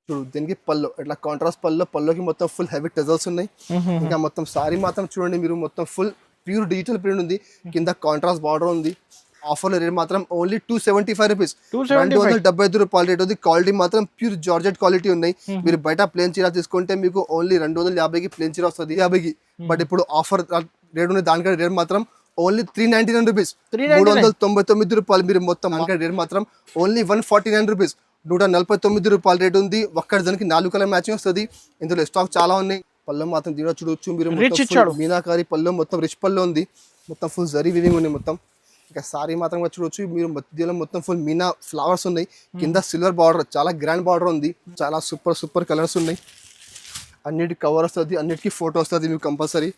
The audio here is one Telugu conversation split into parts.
చూడు దీనికి పళ్ళు ఇట్లా కాంట్రాస్ట్ పళ్ళుకి మొత్తం ఫుల్ హెవీ టెజల్స్ ఉన్నాయి. ఇంకా మొత్తం సారీ మాత్రం చూడండి మీరు, మొత్తం ఫుల్ ప్యూర్ డిజిటల్ ప్రింట్ ఉంది. కింద కాంట్రాస్ట్ బార్డర్ ఉంది. ఆఫర్లో రేట్ మాత్రం ఓన్లీ 275 రూపీస్, 275 రూపాయలు రేట్ ఉంది. క్వాలిటీ మాత్రం ప్యూర్ జార్జెట్ క్వాలిటీ ఉన్నాయి. మీరు బయట ప్లేన్ చీర తీసుకుంటే మీకు ఓన్లీ 250కి ప్లేన్ చీర వస్తుంది, 50కి. బట్ ఇప్పుడు ఆఫర్ రేట్ ఉంది, దానికంటే రేట్ మాత్రం ఓన్లీ 399 రూపీస్, 399 రూపాయలు. మీరు మొత్తం దానికంటే రేట్ మాత్రం ఓన్లీ 149 రూపీస్, 149 రూపాయలు రేట్ ఉంది. ఒక్క దానికి 4 కలర్ మ్యాచింగ్ వస్తుంది. ఇందులో స్టాక్ చాలా ఉన్నాయి. పళ్ళు మాత్రం దీనిలో చూడొచ్చు మీరు, మీనాకారి పళ్ళు, మొత్తం రిచ్ పళ్ళు ఉంది. మొత్తం ఫుల్ జరీ వీవింగ్ ఉన్నాయి మొత్తం. ఇంకా సారీ మాత్రం చూడొచ్చు మీరు, మధ్యలో మొత్తం ఫుల్ మీనా ఫ్లవర్స్ ఉన్నాయి. కింద సిల్వర్ బార్డర్, చాలా గ్రాండ్ బార్డర్ ఉంది. చాలా సూపర్ కలర్స్ ఉన్నాయి. అన్నిటికి కవర్ వస్తుంది, అన్నిటికీ ఫోటో వస్తుంది మీకు కంపల్సరీ.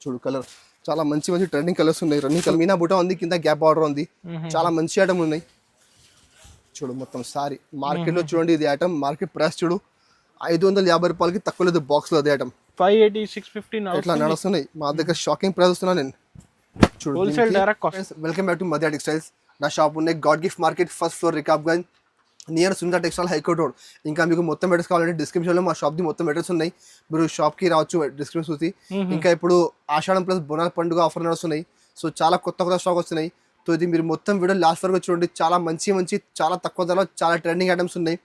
చూడు కలర్ చాలా మంచి ట్రెండింగ్ కలర్స్ ఉన్నాయి. రన్నింగ్ కలర్ మీనా బుట్ట ఉంది, కింద గ్యాప్ బార్డర్ ఉంది. చాలా మంచి ఐటమ్ ఉన్నాయి. చూడు మొత్తం సారీ మార్కెట్లో చూడండి, ఇది ఐటమ్ మార్కెట్ ప్రైస్ చూడు 550 రూపాయలకి తక్కువ లేదు. బాక్స్ లో అదే ఐటమ్ 580, 650 ఇట్లా నడుస్తున్నాయి. మా దగ్గర షాకింగ్ ప్రైస్ వస్తున్నా నేను. చూడు wholesale direct cost. Welcome back to Madhya textiles. నా షాప్ ఉన్నాయి God gift market, first floor, Rikabganj, near Sundara textile, high court road. ఇంకా మీకు మొత్తం అడ్రస్ కావాలంటే డిస్క్రిప్షన్లో మా షాప్ది మొత్తం అడ్రస్ ఉన్నాయి. మీరు షాప్కి రావచ్చు డిస్క్రిప్షన్ చూసి. ఇంకా ఇప్పుడు ఆషాఢం ప్లస్ బోనాల పండుగ ఆఫర్ నడుస్తున్నాయి. సో చాలా కొత్త స్టాక్ వస్తున్నాయి. సో ఇది మీరు మొత్తం వీడియో లాస్ట్ వరకు చూడండి. చాలా మంచి చాలా తక్కువ ధరలో చాలా ట్రెండింగ్ ఐటమ్స్ ఉన్నాయి.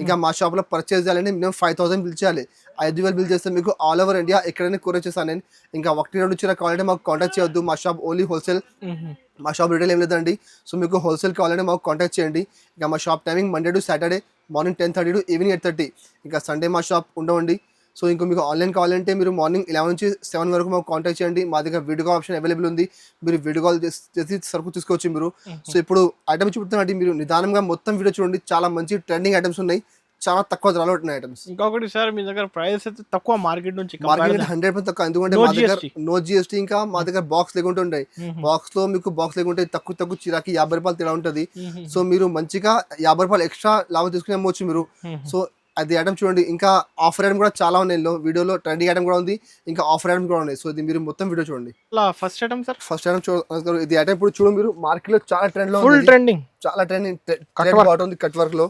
ఇంకా మా షాప్ లో పర్చేస్ చేయాలంటే మినిమం 5000 బిల్ చేయాలి. 5000 బిల్ చేస్తే మీకు ఆల్ ఓవర్ ఇండియా ఎక్కడైనా కొరియర్ చేస్తాను నేను. ఇంకా 1-2 వచ్చిన కావాలంటే మాకు కాంటాక్ట్ చేయొద్దు. మా షాప్ ఓన్లీ హోల్సేల్, మా షాప్ రిటైల్ ఏం లేదండి. సో మీకు హోల్సేల్ కావాలంటే మాకు కాంటాక్ట్ చేయండి. ఇంకా మా shop timing Monday to Saturday morning 10:30 to evening 8:30. ఇంకా సండే మా షాప్ ఉండవండి. సో ఇంకా మీకు ఆన్లైన్ కావాలంటే మీరు మార్నింగ్ 11 నుంచి 7 వరకు మాకు కాంటాక్ట్ చేయండి. మా దగ్గర వీడియో కాల్ ఆప్షన్ అవైలబుల్ ఉంది. మీరు వీడియో కాల్ చేసి సరుకు తీసుకోవచ్చు మీరు. సో ఇప్పుడు ఐటమ్స్ చూపుతున్నట్టు మీరు నిదానంగా మొత్తం వీడియో చూడండి. చాలా మంచి ట్రెండింగ్ ఐటమ్స్ ఉన్నాయి, చాలా తక్కువ ధరలో ఉంటున్నాయి ఐటమ్స్. ఇంకొకటి సార్, మీ దగ్గర ప్రైస్ అయితే తక్కువ మార్కెట్ నుంచి, మార్కెట్ 100% తక్కువ. ఎందుకంటే మా దగ్గర నో జిఎస్టీ, ఇంకా మా దగ్గర బాక్స్ లేకుంటే ఉంటాయి. బాక్స్ లో మీకు బాక్స్ లేకుంటే తక్కువ చీరాకి 50 రూపాయలు తేడా ఉంటుంది. సో మీరు మంచిగా 50 రూపాయలు ఎక్స్ట్రా లాభం తీసుకుని అమ్మవచ్చు మీరు. సో అది ఐటమ్ చూడండి. ఇంకా ఆఫర్ ఐటమ్ కూడా చాలా ఉన్నాయి. వీడియోలో ట్రెండింగ్ ఐటమ్ కూడా ఉంది, ఇంకా ఆఫర్ ఐటమ్ కూడా ఉన్నాయి. సో ఇది మీరు మొత్తం వీడియో చూడండి. First item sir, first item చూడండి. ఇది ఐటమ్ ఇప్పుడు చూడు మీరు, మార్కెట్ లో చాలా ట్రెండ్ లో ఫుల్ ట్రెండింగ్, చాలా ట్రెండింగ్ ఉంది. కట్ వర్క్ లో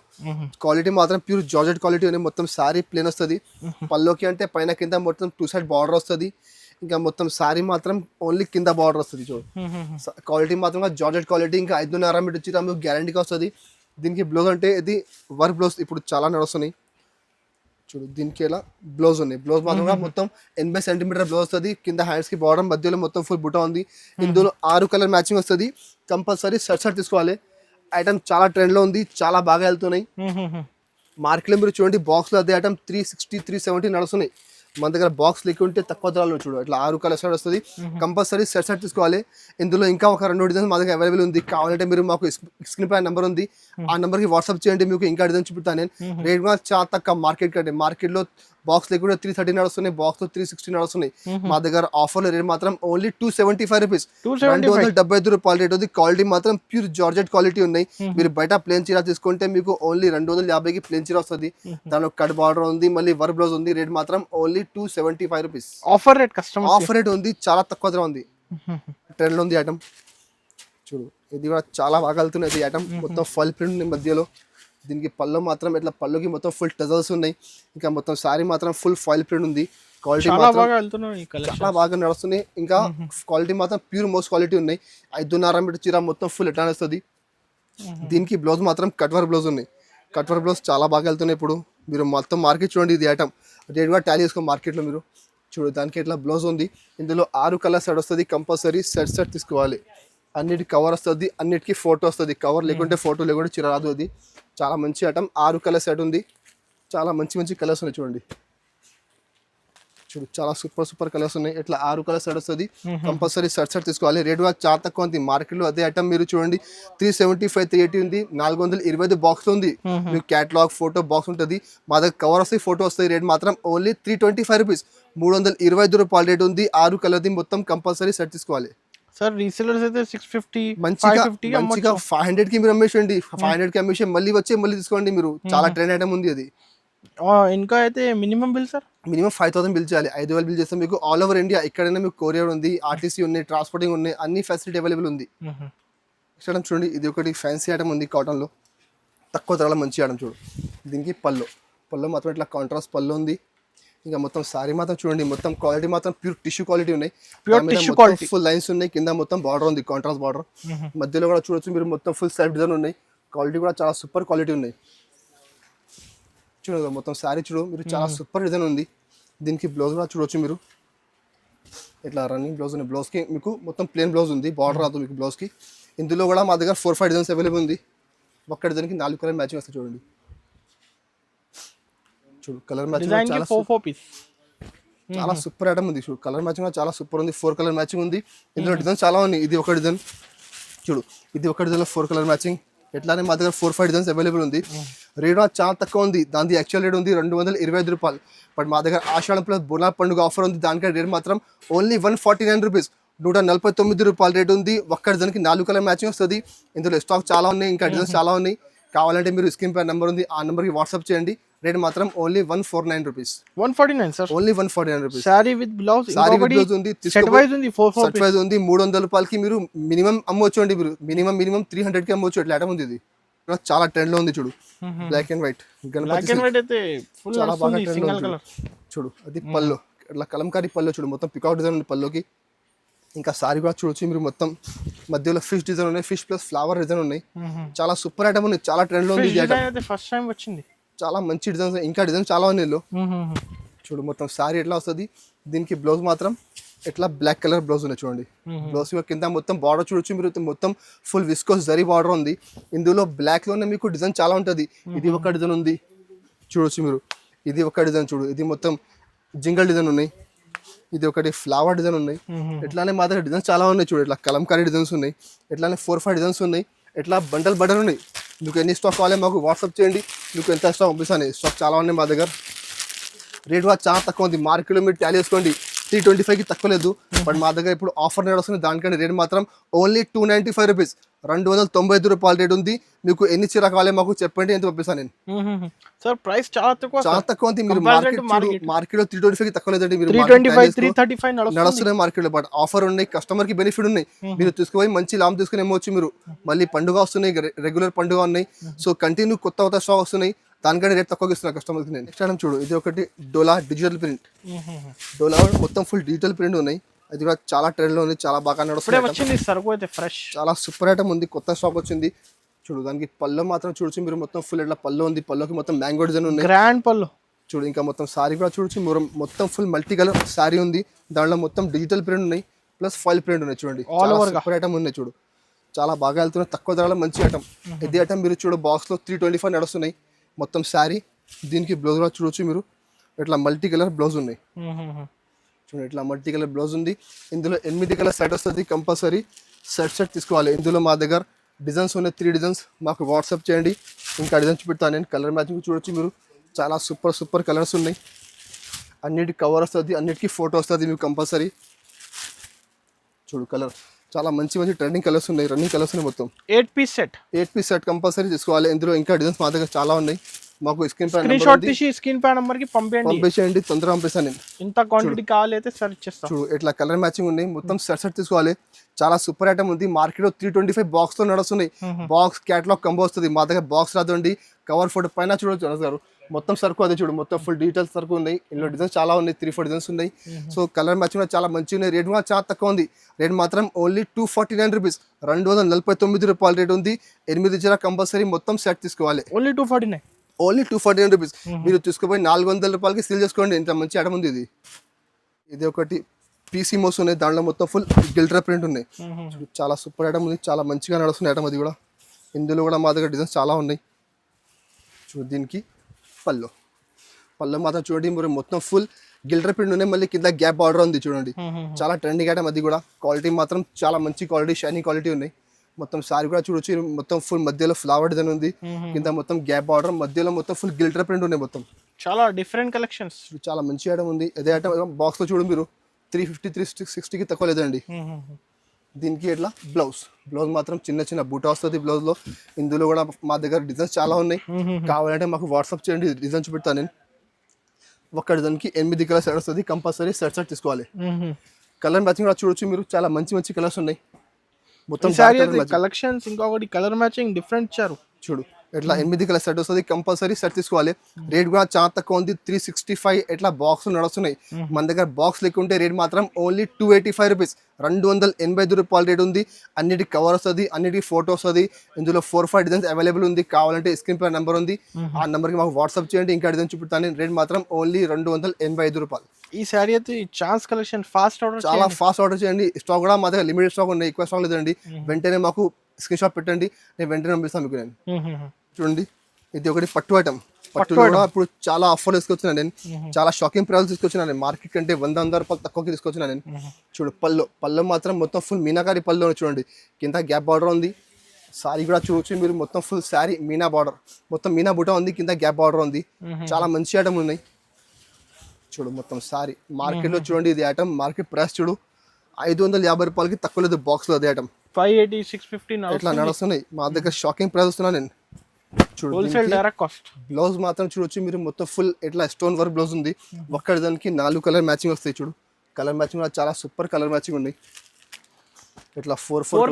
క్వాలిటీ మాత్రం ప్యూర్ జార్జెట్ క్వాలిటీ ఉంది. మొత్తం సారీ ప్లేన్ వస్తుంది. పల్లోకి అంటే పైన కింద మొత్తం 2 సైడ్ బార్డర్ వస్తుంది. ఇంకా మొత్తం సారీ మాత్రం ఓన్లీ కింద బార్డర్ వస్తుంది. చూడు క్వాలిటీ మాత్రం జార్జెట్ క్వాలిటీ. ఇంకా 5.5 మీటర్ వచ్చి మీకు గ్యారంటీగా వస్తుంది. దీనికి బ్లౌజ్ అంటే ఇది వర్క్ బ్లౌజ్ ఇప్పుడు చాలా నడుస్తున్నాయి. చూడు దీనికి ఎలా బ్లౌజ్ ఉన్నాయి. బ్లౌజ్ మాత్రం మొత్తం 80 సెంటీమీటర్ బ్లౌజ్ వస్తుంది. కింద హ్యాండ్స్ కి బార్డర్, మధ్యలో మొత్తం ఫుల్ బుట్ట ఉంది. ఇందులో 6 కలర్ మ్యాచింగ్ వస్తుంది. కంపల్సరీ షర్ట్ తీసుకోవాలి. ఐటమ్ చాలా ట్రెండ్ లో ఉంది, చాలా బాగా వెళ్తున్నాయి. మార్కెట్ లో మీరు చూడండి, బాక్స్ లో అదే ఐటమ్ 360, 370 నడుస్తున్నాయి. మన దగ్గర బాక్స్ లేకుంటే తక్కువ ధరలో చూడు ఇట్లా 6 కలర్ షర్ట్ వస్తుంది. కంపల్సరీ సెట్ తీసుకోవాలి. ఇందులో ఇంకా ఒక 2 డిజైన్స్ మా దగ్గర అవైలబుల్ ఉంది. కావాలంటే మీరు మాకు స్క్రీన్ పై నెంబర్ ఉంది, ఆ నెంబర్ కి వాట్సాప్ చేయండి. మీకు ఇంకా డిజైన్ చూపుతాను నేను. రేట్ కూడా చాలా తక్కువ మార్కెట్ కంటే. మార్కెట్ లో బాక్స్ లేకుండా 330 నడుస్తున్నాయి, బాక్స్ లో 360 నడుస్తున్నాయి. మా దగ్గర ఆఫర్ లో రేట్ మాత్రం ఓన్లీ 275 రూపీస్, 275 రూపాయలు రేట్ ఉంది. క్వాలిటీ మాత్రం ప్యూర్ జార్జెట్ క్వాలిటీ ఉన్నాయి. మీరు బయట ప్లేన్ చీర తీసుకుంటే మీకు ఓన్లీ 250కి ప్లేన్ చీర వస్తుంది. దానిలో కట్ బార్డర్ ఉంది, మళ్ళీ వర్క్ బ్లౌజ్ ఉంది. రేట్ మాత్రం only 275 rupees. Offer rate customer offer rate ఉంది, చాలా తక్కువ ధర ఉంది. ట్రెండ్ లో ఉంది ఐటమ్. చూడు ఇది కూడా చాలా బాగా వెళ్తున్నది ఐటమ్. మొత్తం ఫల్ ప్రింట్ మధ్యలో. దీనికి పళ్ళు మాత్రం ఇట్లా పళ్ళుకి మొత్తం ఫుల్ టజల్స్ ఉన్నాయి. ఇంకా మొత్తం సారీ మాత్రం ఫుల్ ఫాయిల్ ప్రింట్ ఉంది. క్వాలిటీ చాలా బాగా నడుస్తున్నాయి. ఇంకా క్వాలిటీ మాత్రం ప్యూర్ మోస్ట్ క్వాలిటీ ఉన్నాయి. 5.5 మీటర్ చీర మొత్తం ఫుల్ ఎట్లా వస్తుంది. దీనికి బ్లౌజ్ మాత్రం కట్ వర్క్ బ్లౌజ్ ఉన్నాయి. కట్ వర్క్ బ్లౌజ్ చాలా బాగా వెళ్తున్నాయి. ఇప్పుడు మీరు మొత్తం మార్కెట్ చూడండి. ఇది ఐటమ్ రేట్ కూడా టాలీ చేసుకో మార్కెట్లో మీరు. చూడు దానికి ఇట్లా బ్లౌజ్ ఉంది. ఇందులో 6 కలర్ సెట్ వస్తుంది. కంపల్సరీ సెట్ తీసుకోవాలి. అన్నిటికి కవర్ వస్తుంది, అన్నిటికీ ఫోటో వస్తుంది. కవర్ లేకుంటే ఫోటో లేకుంటే చీర రాదు. అది చాలా మంచి ఐటమ్. 6 కలర్ సెట్ ఉంది. చాలా మంచి కలర్స్ ఉన్నాయి చూడండి. చూడు చాలా సూపర్ కలర్స్ ఉన్నాయి. ఇట్లా 6 కలర్ సెట్ వస్తుంది. కంపల్సరీ సెట్ తీసుకోవాలి. రేట్ కూడా చాలా తక్కువ ఉంది మార్కెట్ లో. అదే ఐటమ్ మీరు చూడండి 375, 380 ఉంది. 425 బాక్స్ లో ఉంది. మీకు క్యాటలాగ్ ఫోటో బాక్స్ ఉంటుంది. మా దగ్గర కవర్ వస్తాయి, ఫోటో వస్తాయి. రేట్ మాత్రం ఓన్లీ 325 రూపీస్, 325 రూపాయలు రేట్ ఉంది. 6 కలర్ది మొత్తం కంపల్సరీ సెట్ తీసుకోవాలి. సార్ రీసెలర్స్ అయితే 650, మంచిగా 500 కి మీరు అమ్మేసండి. 500 కి అమ్మేసి మళ్ళీ తీసుకోండి మీరు. చాలా ట్రెండ్ ఐటమ్ ఉంది అది. ఇంకా అయితే minimum bill sir, minimum 5000 bill చేయాలి. 5000 బిల్ చేస్తే మీకు ఆల్ ఓవర్ ఇండియా ఎక్కడైనా మీకు కొరియర్ ఉంది, ఆర్టీసీ ఉన్నాయి, ట్రాన్స్పోర్టింగ్ ఉన్నాయి, అన్ని ఫెసిలిటీ అవైలబుల్ ఉంది. చూడండి ఇది ఒకటి ఫ్యాన్సీ ఐటమ్ ఉంది కాటన్ లో. తక్కువ ధరలో మంచి ఐటమ్ చూడు. దీనికి పళ్ళు మాత్రం ఇట్లా కాంట్రాస్ట్ పళ్ళు ఉంది. ఇంకా మొత్తం సారీ మాత్రం చూడండి, మొత్తం క్వాలిటీ మాత్రం ప్యూర్ టిష్యూ క్వాలిటీ ఉన్నాయి. ఫుల్ లైన్స్ ఉన్నాయి, కింద మొత్తం బార్డర్ ఉంది, కాంట్రాస్ట్ బార్డర్. మధ్యలో కూడా చూడొచ్చు మీరు, మొత్తం ఫుల్ సెల్ఫ్ డిజైన్ ఉన్నాయి. క్వాలిటీ కూడా చాలా సూపర్ క్వాలిటీ ఉన్నాయి. చూడండి మొత్తం సారీ చూడు మీరు, చాలా సూపర్ డిజైన్ ఉంది. దీనికి బ్లౌజ్ కూడా చూడొచ్చు మీరు, ఇట్లా రన్నింగ్ బ్లౌజ్ ఉంది. బ్లౌజ్కి మీకు మొత్తం ప్లేన్ బ్లౌజ్ ఉంది, బార్డర్ రాదు మీకు బ్లౌజ్కి. ఇందులో కూడా మా దగ్గర 4-5 డిజైన్స్ అవైలబుల్ ఉంది. ఒక్క డిజైన్కి 4 కలర్ మ్యాచింగ్ వస్తాయి చూడండి. చూడు కలర్ మ్యాచింగ్ చాలా సూపర్ ఐటమ్ ఉంది. చూడు కలర్ మ్యాచింగ్ చాలా సూపర్ ఉంది. 4 కలర్ మ్యాచింగ్ ఉంది. ఇందులో డిజైన్ చాలా ఉన్నాయి. ఇది ఒక డిజైన్ చూడు, ఇది ఒక డిజైన్లో 4 కలర్ మ్యాచింగ్. ఎట్లానే మా దగ్గర 4-5 డిజైన్స్ అవైలబుల్ ఉంది. రేట్ చాలా తక్కువ ఉంది. దాని యాక్చువల్ రేట్ ఉంది 225 రూపాయలు. బట్ మా దగ్గర ఆషాఢం ప్లస్ బోనాల పండుగ ఆఫర్ ఉంది. దానికంటే రేట్ మాత్రం ఓన్లీ 149 రూపీస్, 149 రూపాయల రేట్ ఉంది. ఒక్క డిజైన్కి 4 కలర్ మ్యాచింగ్ వస్తుంది. ఇందులో స్టాక్ చాలా ఉన్నాయి, ఇంకా డిజైన్స్ చాలా ఉన్నాయి. కావాలంటే మీరు స్క్రీన్ పై నెంబర్ ఉంది, ఆ నెంబర్కి వాట్సాప్ చేయండి. రేట్ మాత్రం only 149 rupees. 149 sir, only 149 rupees. Sorry with blouse, sorry with blouse ఉంది, సెట్ వైజ్ ఉంది, 4 ఉంది. 300 రూపాయలకి మీరు మినిమం అమ్మవచ్చు అండి. మీరు మినిమం 300కి అమ్మవచ్చు. ఎట్లా ఐటమ్ ఉంది ఇది, చాలా ట్రెండ్ లో ఉంది. చూడు బ్లాక్ అండ్ వైట్ గణపతి చాలా బాగా ట్రెండ్ లో. చూడు అది పళ్ళు, ఇట్లా కలంకారీ పళ్ళు. చూడు మొత్తం పికాక్ డిజైన్ ఉంది పళ్ళుకి. ఇంకా సారీ కూడా చూడొచ్చు మీరు, మొత్తం మధ్యలో ఫిష్ డిజైన్ ఉన్నాయి, ఫిష్ ప్లస్ ఫ్లవర్ డిజైన్ ఉన్నాయి. చాలా సూపర్ ఐటమ్ ఉంది, చాలా ట్రెండ్ లో ఉంది. ఫస్ట్ టైం వచ్చింది, చాలా మంచి డిజైన్స్, ఇంకా డిజైన్ చాలా ఉన్నాయి. చూడు మొత్తం సారీ ఎట్లా వస్తుంది. దీనికి బ్లౌజ్ మాత్రం ఇట్లా బ్లాక్ కలర్ బ్లౌజ్ ఉన్నాయి చూడండి. బ్లౌజ్ కింద మొత్తం బార్డర్ చూడొచ్చు మీరు, మొత్తం ఫుల్ విస్కోస్ జరీ బార్డర్ ఉంది. ఇందులో బ్లాక్ లోనే మీకు డిజైన్ చాలా ఉంటుంది. ఇది ఒక డిజైన్ ఉంది చూడొచ్చు మీరు, ఇది ఒక డిజైన్ చూడు. ఇది మొత్తం జింగల్ డిజైన్ ఉన్నాయి. ఇది ఒకటి ఫ్లవర్ డిజైన్ ఉన్నాయి. ఇట్లానే మా దగ్గర డిజైన్స్ చాలా ఉన్నాయి. చూడు ఇట్లా కలంకారీ డిజైన్స్ ఉన్నాయి. ఇట్లానే 4-5 డిజైన్స్ ఉన్నాయి. ఇట్లా బండల్ ఉన్నాయి. మీకు ఎన్ని స్టాక్ కావాలి మాకు వాట్సాప్ చేయండి, మీకు ఎంత స్టాక్ పంపిస్తాను. స్టాక్ చాలా ఉన్నాయి మా దగ్గర. రేట్ కూడా చాలా తక్కువ ఉంది. మార్కెట్లో మీరు టాలీ చేసుకోండి, 325కి తక్కువ లేదు. బట్ మా దగ్గర ఇప్పుడు ఆఫర్ నడుస్తుంది. దానికంటే రేట్ మాత్రం ఓన్లీ 295 రూపీస్, 295 రూపాయల రేట్ ఉంది. మీకు ఎన్ని చీర కావాలి మాకు చెప్పండి, ఎంత పంపిస్తాను నేను. సార్ ప్రైస్ చాలా తక్కువ ఉంది. మీరు మార్కెట్ లో 325కి తక్కువ లేదండి. మీరు 325 నడుస్తున్నాయి మార్కెట్ లో. బట్ ఆఫర్ ఉన్నాయి, కస్టమర్ కి బెనిఫిట్ ఉన్నాయి. మీరు తీసుకుపోయి మంచి లాభం తీసుకుని ఏమవచ్చు. మీరు మళ్ళీ పండుగ వస్తున్నాయి, రెగ్యులర్ పండుగ ఉన్నాయి. సో కంటిన్యూ కొత్త స్టాక్ వస్తున్నాయి. దానికంటే రేట్ తక్కువ ఇస్తున్నా కస్టమర్కి నేను. నెక్స్ట్ ఐటమ్ చూడు, ఇది ఒకటి డోలా డిజిటల్ ప్రింట్. డోలా మొత్తం ఫుల్ డిజిటల్ ప్రింట్ ఉన్నాయి. అది కూడా చాలా ట్రెండ్ లో ఉంది, చాలా బాగా నడుస్తుంది. ఫ్రెష్ చాలా సూపర్ ఐటమ్ ఉంది, కొత్త స్టాక్ వచ్చింది. చూడు దానికి పళ్ళు మాత్రం చూడొచ్చు మీరు, మొత్తం ఫుల్ ఇట్లా పళ్ళు ఉంది. పళ్ళుకి మొత్తం మ్యాంగో డిజైన్ ఉంది, గ్రాండ్ పళ్ళు. చూడు ఇంకా మొత్తం సారీ కూడా చూడొచ్చు. మొత్తం ఫుల్ మల్టీ కలర్ సారీ ఉంది. దాంట్లో మొత్తం డిజిటల్ ప్రింట్ ఉన్నాయి, ప్లస్ ఫాయిల్ ప్రింట్ ఉన్నాయి. చూడండి సూపర్ ఐటమ్ ఉన్నాయి. చూడు చాలా బాగా వెళ్తున్నాయి, తక్కువ ధరలో మంచి ఐటమ్. ఇది ఐటమ్ మీరు చూడు బాక్స్ లో 325 నడుస్తున్నాయి మొత్తం శారీ. దీనికి బ్లౌజ్ కూడా చూడొచ్చు మీరు, ఇట్లా మల్టీ కలర్ బ్లౌజ్ ఉన్నాయి. చూడండి ఇట్లా మల్టీ కలర్ బ్లౌజ్ ఉంది. ఇందులో 8 కలర్ సెట్ వస్తుంది. కంపల్సరీ సెట్ తీసుకోవాలి. ఇందులో మా దగ్గర డిజైన్స్ ఉన్నాయి, 3 డిజైన్స్. మాకు వాట్సాప్ చేయండి, ఇంకా డిజైన్స్ చూపెడతాను నేను. కలర్ మ్యాచింగ్ చూడొచ్చు మీరు, చాలా సూపర్ కలర్స్ ఉన్నాయి. అన్నిటికి కవర్ వస్తుంది, అన్నిటికీ ఫోటో వస్తుంది మీకు కంపల్సరీ. చూడు కలర్ చాలా మంచి ట్రెండింగ్ కలర్స్ ఉన్నాయి, రన్నింగ్ కలర్స్ ఉన్నాయి. మొత్తం 8 పీస్ సెట్ కంపల్సరీ తీసుకోవాలి. ఇందులో ఇంకా డిజైన్స్ మా దగ్గర చాలా ఉన్నాయి. మాకు స్క్రీన్ పై నంబర్ కి పంపించండి, తొందరగా పంపిస్తాను నేను. ఇంత క్వాంటిటీ కావాలి అయితే సెర్చ్ చేస్తాను. చూడు ఇట్లా కలర్ మ్యాచింగ్ ఉన్నాయి. మొత్తం సెట్ తీసుకోవాలి. చాలా సూపర్ ఐటమ్ ఉంది. మార్కెట్ లో 325 బాక్స్ లో నడుస్తున్నాయి. బాక్స్ క్యాటలాగ్ కంబో వస్తుంది. మా దగ్గర బాక్స్ రాదండి, కవర్ ఫోటో పైన చూడొచ్చు గారు. మొత్తం సరుకు అదే చూడు, మొత్తం ఫుల్ డీటెయిల్స్ సరుకు ఉన్నాయి. ఇందులో డిజైన్స్ చాలా ఉన్నాయి, 3-4 డిజైన్స్ ఉన్నాయి. సో కలర్ మ్యాచింగ్ కూడా చాలా మంచిగా ఉన్నాయి. రేట్ కూడా చాలా తక్కువ ఉంది. రేట్ మాత్రం ఓన్లీ 249 రూపీస్, 249 రూపాయల రేట్ ఉంది. 8 చీర కంపల్సరీ మొత్తం సెట్ తీసుకోవాలి. Only 249 rupees. మీరు తీసుకుపోయి 400 రూపాయలకి సేల్ చేసుకోండి. ఇంత మంచి ఐటమ్ ఉంది ఇది. ఇది ఒకటి పీసీ మోస్ ఉన్నాయి, దాంట్లో మొత్తం ఫుల్ గిల్టర్ ప్రింట్ ఉన్నాయి. చాలా సూపర్ ఐటమ్ ఉంది, చాలా మంచిగా నడుస్తుంది ఐటమ్ అది కూడా. ఇందులో కూడా మా దగ్గర డిజైన్స్ చాలా ఉన్నాయి. చూడు దీనికి పళ్ళు మాత్రం చూడండి మీరు, మొత్తం ఫుల్ గిల్టర్ ప్రింట్ ఉన్నాయి. మళ్ళీ కింద గ్యాప్ బార్డర్ ఉంది చూడండి, చాలా ట్రెండింగ్ ఐటమ్ అది కూడా. క్వాలిటీ మాత్రం చాలా మంచి క్వాలిటీ, షైనింగ్ క్వాలిటీ ఉన్నాయి. మొత్తం సారీ కూడా చూడొచ్చు, మొత్తం ఫుల్ మధ్యలో ఫ్లవర్ డిజైన్ ఉంది. కింద మొత్తం గ్యాప్ బార్డర్, మధ్యలో మొత్తం ఫుల్ గిల్టర్ ప్రింట్ ఉన్నాయి. మొత్తం చాలా డిఫరెంట్ కలెక్షన్స్, చాలా మంచి ఐటమ్ ఉంది. అదే ఐటమ్ బాక్స్ లో చూడు మీరు, 350-360కి తక్కువ లేదండి. దీనికి ఎట్లా బ్లౌజ్ మాత్రం చిన్న బూటా వస్తుంది బ్లౌజ్ లో. ఇందులో కూడా మా దగ్గర డిజైన్స్ చాలా ఉన్నాయి. కావాలంటే మాకు వాట్సాప్ చేయండి, డిజైన్ చూపెడతాను నేను. ఒక్క డిజైన్కి 8 కలర్ సెట్ వస్తుంది. కంపల్సరీ సెట్ తీసుకోవాలి. కలర్ మ్యాచింగ్ కూడా చూడొచ్చు మీరు, చాలా మంచి కలర్స్ ఉన్నాయి. మొత్తం కలెక్షన్స్. ఇంకొకటి కలర్ మ్యాచింగ్ డిఫరెంట్ ఇచ్చారు. చూడు ఇట్లా 8 కలర్ సెట్ వస్తుంది, కంపల్సరీ సెట్ తీసుకోవాలి. రేట్ కూడా చాలా తక్కువ ఉంది, 365 ఇట్లా బాక్స్ నడుస్తున్నాయి. మన దగ్గర బాక్స్ లెక్క ఉంటే రేట్ మాత్రం ఓన్లీ 285 రూపీస్, 285 రూపాయలు రేట్ ఉంది. అన్నిటికి కవర్ వస్తుంది, అన్నిటికి ఫోటో వస్తుంది. ఇందులో 4-5 డిజైన్స్ అవైలబుల్ ఉంది. కావాలంటే స్క్రీన్ పై నెంబర్ ఉంది, ఆ నెంబర్కి మాకు వాట్సాప్ చేయండి. ఇంకా డిజైన్ చూపుతాను. రేట్ మాత్రం ఓన్లీ 285 రూపాయలు. ఈ శారీ అయితే ఛాన్స్ కలెక్షన్ ఫాస్ట్ ఆర్డర్ చాలా ఫాస్ట్ ఆర్డర్ చేయండి. స్టాక్ కూడా మా దగ్గర లిమిటెడ్ స్టాక్ ఉన్నాయి, ఎక్కువ స్టాక్ లేదండి. వెంటనే మాకు స్క్రీన్ షాట్ పెట్టండి, నేను వెంటనే పంపిస్తాను మీకు. నేను చూడండి, ఇది ఒకటి పట్టు ఐటమ్. పట్టులో కూడా ఇప్పుడు చాలా ఆఫర్ తీసుకొచ్చినాను నేను, చాలా షాకింగ్ ప్రైస్ తీసుకొచ్చినాను నేను. మార్కెట్ కంటే 100 రూపాయలు తక్కువకి తీసుకొచ్చినాను నేను. చూడు పళ్ళు మాత్రం మొత్తం ఫుల్ మీనాకారి పళ్ళు చూడండి, కింద గ్యాప్ బార్డర్ ఉంది. సారీ కూడా చూడొచ్చు మీరు, మొత్తం ఫుల్ శారీ మీనా బార్డర్, మొత్తం మీనా బుట్ట ఉంది, కింద గ్యాప్ బార్డర్ ఉంది. చాలా మంచి ఐటమ్ ఉన్నాయి. చూడు మొత్తం సారీ మార్కెట్లో చూడండి, ఇది ఐటమ్ మార్కెట్ ప్రైస్ చూడు 550 రూపాయలకి తక్కువ లేదు. బాక్స్ లో అదే ఐటమ్ 580 650 ఇట్లా నడుస్తున్నాయి. మా దగ్గర షాకింగ్ ప్రైస్ వస్తున్నా నేను. చూడు హోల్సేల్ డైరెక్ట్ కాస్ట్. బ్లౌజ్ మాత్రం చూడొచ్చు మీరు, మొత్తం ఫుల్ ఇట్లా స్టోన్ వర్క్ బ్లౌజ్ ఉంది. ఒక్కడి దానికి 4 కలర్ మ్యాచింగ్ వస్తాయి. చూడు కలర్ మ్యాచింగ్ కూడా చాలా సూపర్ కలర్ మ్యాచింగ్ ఉన్నాయి. ఇట్లా 4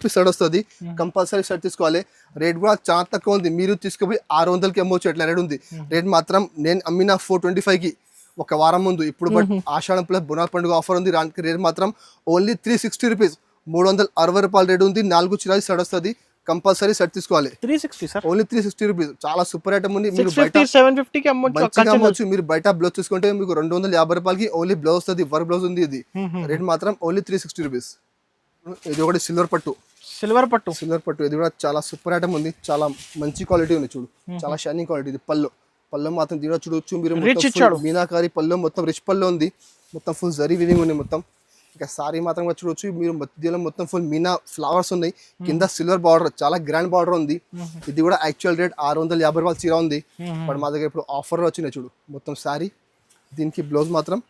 పీస్ సెట్ వస్తుంది, కంపల్సరీ సెట్ తీసుకోవాలి. రేట్ కూడా చాలా తక్కువ ఉంది, మీరు తీసుకుపోయి 600కి అమ్మవచ్చు, ఎట్లా రేట్ ఉంది. రేట్ మాత్రం నేను అమ్మిన 425కి ఒక వారం ముందు. ఇప్పుడు బట్ ఆషాఢం ప్లస్ బోనాల పండుగ ఆఫర్ ఉంది, దానికి రేట్ మాత్రం ఓన్లీ 360 రూపీస్, 360 రూపాయలు రేట్ ఉంది. 4 చిరాయి సెట్ వస్తుంది, కంపల్సరీ సెట్ తీసుకోవాలి. 360 సార్, ఓన్లీ 360 రూపీస్. చాలా సూపర్ ఐటమ్ ఉంది. మీరు 750 కి అమ్మొచ్చు. మీరు బయట బ్లౌజ్ తీసుకుంటే మీకు 250 రూపాయలకి ఓన్లీ బ్లౌజ్ వస్తుంది, వర్క్ బ్లౌజ్ ఉంది. ఇది రేట్ మాత్రం ఓన్లీ 360 రూపీస్. ఇది ఒకటి సిల్వర్ పట్టు, సిల్వర్ పట్టు ఇది కూడా చాలా సూపర్ ఐటమ్ ఉంది, చాలా మంచి క్వాలిటీ ఉంది. చూడు చాలా షైనింగ్ క్వాలిటీ. ఇది పళ్ళు మాత్రం దీనిలో చూడొచ్చు మీరు, మీనాకారి పళ్ళు, మొత్తం రిచ్ పళ్ళు ఉంది, మొత్తం ఫుల్ జరీ వీవింగ్ ఉంది మొత్తం. ఇంకా సారీ మాత్రం చూడొచ్చు మీరు, మధ్యలో మొత్తం ఫుల్ మీనా ఫ్లవర్స్ ఉన్నాయి, కింద సిల్వర్ బార్డర్, చాలా గ్రాండ్ బార్డర్ ఉంది. ఇది కూడా యాక్చువల్ రేట్ 650 రూపాయలు చీర ఉంది, బట్ మా దగ్గర ఇప్పుడు ఆఫర్లో వచ్చినాయి. చూడు మొత్తం సారీ, దీనికి బ్లౌజ్ మాత్రం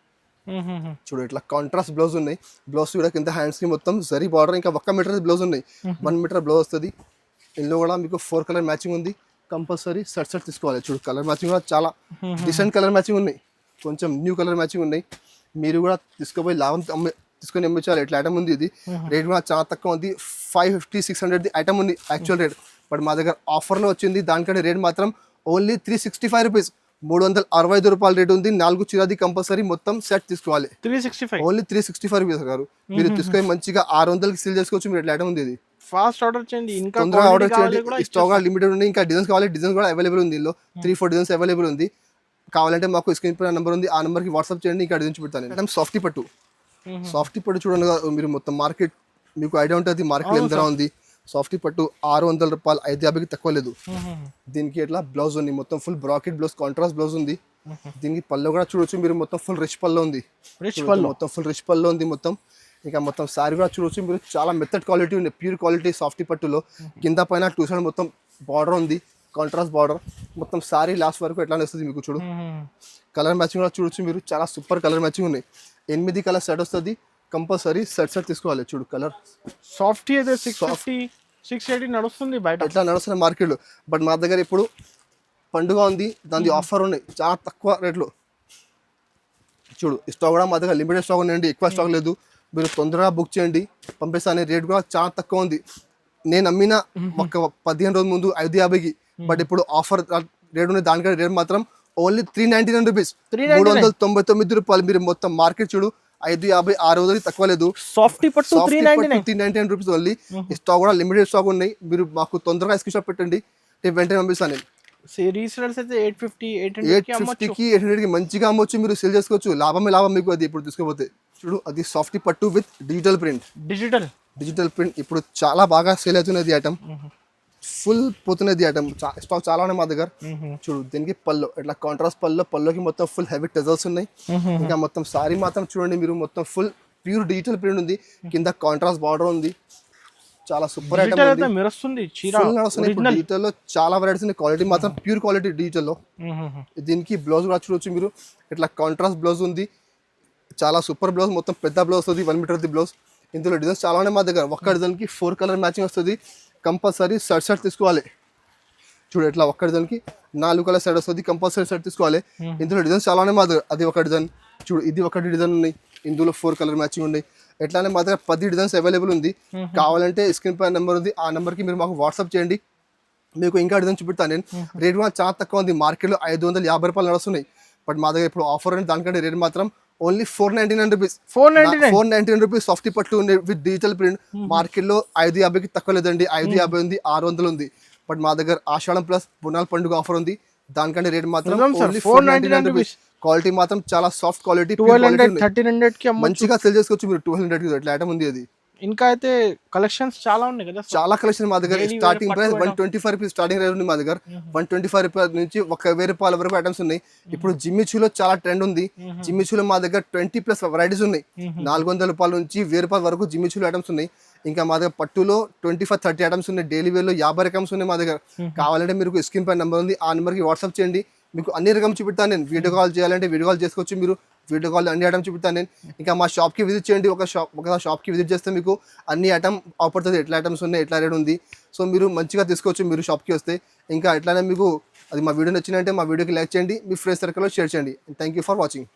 చూడు ఇట్లా కాంట్రాస్ట్ బ్లౌజ్ ఉన్నాయి. బ్లౌజ్ కూడా కింద హ్యాండ్స్ కి మొత్తం జరీ బార్డర్, ఇంకా 1 మీటర్ బ్లౌజ్ ఉన్నాయి, 1 మీటర్ బ్లౌజ్ వస్తుంది. ఇందులో కూడా మీకు 4 కలర్ మ్యాచింగ్ ఉంది, కంపల్సరీ సెట్ తీసుకోవాలి. చూడు కలర్ మ్యాచింగ్ కూడా చాలా డిసెంట్ కలర్ మ్యాచింగ్ ఉన్నాయి, కొంచెం న్యూ కలర్ మ్యాచింగ్ ఉన్నాయి. మీరు కూడా తీసుకుపోయి లాభం తీసుకొని అమ్మించాలి. ఇట్లా ఐటమ్ ఉంది. ఇది రేట్ కూడా చాలా తక్కువ ఉంది, 550-600 ఐటమ్ ఉంది యాక్చువల్ రేట్, బట్ మా దగ్గర ఆఫర్లో వచ్చింది. దానికంటే రేట్ మాత్రం ఓన్లీ 365 రూపీస్, 365 రూపాయలు రేట్ ఉంది. 4 చీరది కంపల్సరీ మొత్తం సెట్ తీసుకోవాలి. 365 ఓన్లీ 365 రూపీస్ గారు. మీరు తీసుకొని మంచిగా 600కి సేల్ చేసుకోవచ్చు. మీరు ఎట్లా ఐటమ్ ఉంది. ఇది ఫాస్ట్ ఆర్డర్ చేయండి, ఇంకా తొందరగా ఆర్డర్ చేయండి. స్టాక్ లిమిటెడ్ ఉంది, ఇంకా డిజైన్స్ కావాలి, డిజైన్స్ కూడా అవైలబుల్ ఉంది. ఇందులో 3-4 డిజైన్స్ అవైలబుల్ ఉంది. కావాలంటే మాకు స్క్రీన్ పై నెంబర్ ఉంది, ఆ నెంబర్కి వాట్సాప్ చేయండి, ఇంకా డిజైన్స్ పెడతాను. ఐటమ్ సాఫ్టీ పట్టు చూడండి మీరు, మొత్తం మార్కెట్ మీకు ఐడియా ఉంటుంది మార్కెట్ ఎంత ఉంది. సాఫ్టీ పట్టు 600 రూపాయలు, 550కి తక్కువ లేదు. దీనికి ఎట్లా బ్లౌజ్ ఉంది, మొత్తం full bracket blouse, contrast blouse ఉంది. దీనికి పళ్ళు కూడా చూడొచ్చు మీరు, మొత్తం ఫుల్ రిచ్ పళ్ళు ఉంది, మొత్తం ఫుల్ రిచ్ పళ్ళు ఉంది మొత్తం. ఇంకా మొత్తం సారీ కూడా చూడొచ్చు మీరు, చాలా మెథడ్ క్వాలిటీ ఉంది, ప్యూర్ క్వాలిటీ సాఫ్టీ పట్టులో. కింద పైన 2 సైడ్ మొత్తం బార్డర్ ఉంది, కాంట్రాస్ట్ బార్డర్. మొత్తం సారీ లాస్ట్ వరకు ఎట్లా వస్తుంది మీకు. చూడు కలర్ మ్యాచింగ్ కూడా చూడొచ్చు మీరు, చాలా సూపర్ కలర్ మ్యాచింగ్ ఉన్నాయి. 8 కలర్ సెట్ వస్తుంది, కంపల్సరీ సెట్ తీసుకోవాలి. చూడు కలర్ సాఫ్ట్ అయితే 680 నడుస్తుంది బయట, ఎట్లా నడుస్తుంది మార్కెట్లో. బట్ మా దగ్గర ఇప్పుడు పండుగ ఉంది, దాని ఆఫర్ ఉన్నాయి, చాలా తక్కువ రేట్లో. చూడు స్టాక్ కూడా మా దగ్గర లిమిటెడ్ స్టాక్ ఉన్నాయండి, ఎక్కువ స్టాక్ లేదు. మీరు తొందరగా బుక్ చేయండి, పంపిస్తాను. రేట్ కూడా చాలా తక్కువ ఉంది. నేను అమ్మిన ఒక 15 రోజుల ముందు 550కి, బట్ ఇప్పుడు ఆఫర్ రేట్ ఉంది. దానికంటే రేట్ మాత్రం ఓన్లీ 399 రూపీస్, 399 రూపాయలు. మీరు మొత్తం మార్కెట్ చూడు 550, 600 తక్కువ లేదు. సాఫ్టీ పట్టు 399 రూపీస్ ఓన్లీ. స్టాక్ కూడా లిమిటెడ్ స్టాక్ ఉన్నాయి. మీరు మాకు తొందరగా స్క్రీన్ షాట్ పెట్టండి, నేను వెంటనే పంపిస్తాను. నేను రీసేలర్స్ అయితే 850-800కి 800కి మంచిగా అమ్మొచ్చు, మీరు సేల్ చేసుకోవచ్చు. లాభమే లాభం మీకు అది ఇప్పుడు తీసుకోపోతే. చూడు అది సాఫ్టీ పట్టు with digital print, digital print ఇప్పుడు చాలా బాగా సేల్ అవుతున్నది ఐటమ్, ఫుల్ పోతున్నది ఐటమ్. స్టాక్ చాలా ఉన్నాయి మా దగ్గర. చూడు దీనికి పళ్ళు ఇట్లా కాంట్రాస్ట్ పళ్ళుకి మొత్తం ఫుల్ హెవీ టెజల్స్ ఉన్నాయి. ఇంకా మొత్తం సారీ మాత్రం చూడండి మీరు, మొత్తం ఫుల్ ప్యూర్ డిజిటల్ ప్రింట్ ఉంది, కింద కాంట్రాస్ట్ బార్డర్ ఉంది. చాలా సూపర్ ఐటమ్ డిజిటల్ లో, చాలా వెరైటీస్ ఉన్నాయి. క్వాలిటీ మాత్రం ప్యూర్ క్వాలిటీ డిజిటల్ లో. దీనికి బ్లౌజ్ కూడా చూడొచ్చు మీరు, ఇట్లా కాంట్రాస్ట్ బ్లౌజ్ ఉంది, చాలా సూపర్ బ్లౌజ్, మొత్తం పెద్ద బ్లౌజ్ వస్తుంది, 1 మీటర్ బ్లౌజ్. ఇందులో డిజైన్స్ చాలా ఉన్నాయి మా దగ్గర. ఒక్క డిజైన్కి 4 కలర్ మ్యాచింగ్ వస్తుంది, కంపల్సరీ సెట్ తీసుకోవాలి. చూడు ఇట్లా ఒక్క డిజైన్కి 4 కలర్ సెట్ వస్తుంది, కంపల్సరీ సెట్ తీసుకోవాలి. ఇందులో డిజైన్స్ చాలా ఉన్నాయి మా దగ్గర. అది ఒక డిజైన్ చూడు, ఇది ఒకటి డిజైన్ ఉన్నాయి, ఇందులో 4 కలర్ మ్యాచింగ్ ఉన్నాయి. ఎట్లానే మా దగ్గర 10 డిజైన్స్ అవైలబుల్ ఉంది. కావాలంటే స్క్రీన్ పై నెంబర్ ఉంది, ఆ నెంబర్కి మీరు మాకు వాట్సాప్ చేయండి, మీకు ఇంకా అర్థం చూపిస్తాను నేను. రేట్ కూడా చాలా తక్కువ ఉంది, మార్కెట్లో 550 రూపాయలు నడుస్తున్నాయి. బట్ మా దగ్గర ఇప్పుడు ఆఫర్ ఉంది, దానికంటే రేట్ మాత్రం ఓన్లీ 499 రూపీస్. 499 రూపీస్ సాఫ్ట్ పట్టు ఉంది విత్ డిజిటల్ ప్రింట్. మార్కెట్లో 550కి తక్కువ లేదండి, 550 ఉంది, 600 ఉంది. బట్ మా దగ్గర ఆషాఢం ప్లస్ బునాల్ పండుగ ఆఫర్ ఉంది, దానికంటే రేట్ మాత్రం ఓన్లీ 499 రూపీస్. క్వాలిటీ మాత్రం చాలా సాఫ్ట్ క్వాలిటీ, 1300 కి మంచిగా సెల్ చేసుకోవచ్చు మీరు. 200 కి ఎట్లా ఐటమ్ ఉంది అది. ఇంకా అయితే కలెక్షన్స్ చాలా ఉన్నాయి కదా, చాలా కలెక్షన్ మా దగ్గర. Starting price 125 rupees starting rate ఉంది మా దగ్గర. 125 రూపాయల నుంచి 1000 రూపాయల వరకు ఐటమ్స్ ఉన్నాయి. ఇప్పుడు జిమ్మిచూలో చాలా ట్రెండ్ ఉంది. జిమ్మిచూలో మా దగ్గర 20+ వెరైటీస్ ఉన్నాయి. 400 రూపాయల నుంచి 1000 రూపాయల వరకు జిమ్మిచూలో ఐటమ్స్ ఉన్నాయి. ఇంకా మా దగ్గర పట్టులో 25-30 ఐటమ్స్ ఉన్నాయి. డైలీ వేర్లో 50 రకమ్స్ ఉన్నాయి మా దగ్గర. కావాలంటే మీరు స్క్రీన్ పై నెంబర్ ఉంది, ఆ నెంబర్కి వాట్సాప్ చేయండి, మీకు అన్ని రకం చూపిస్తాను నేను. వీడియో కాల్ చేయాలంటే వీడియో కాల్ చేసుకోవచ్చు మీరు, వీడియో కాల్ అన్ని ఐటమ్ చూపిస్తాను నేను. ఇంకా మా షాప్కి విజిట్ చేయండి, ఒక షాప్కి విజిట్ చేస్తే మీకు అన్ని ఐటమ్ అవపడుతుంది, ఎట్లా ఐటమ్స్ ఉన్నాయి, ఎట్లా రేట్ ఉంది. సో మీరు మంచిగా తీసుకోవచ్చు మీరు షాప్కి వస్తే. ఇంకా ఎట్లానే మీకు అది మా వీడియో నచ్చినంటే మా వీడియోకి లైక్ చేయండి, మీ ఫ్రెండ్స్ సర్కిల్లో షేర్ చేయండి. Thank you for watching.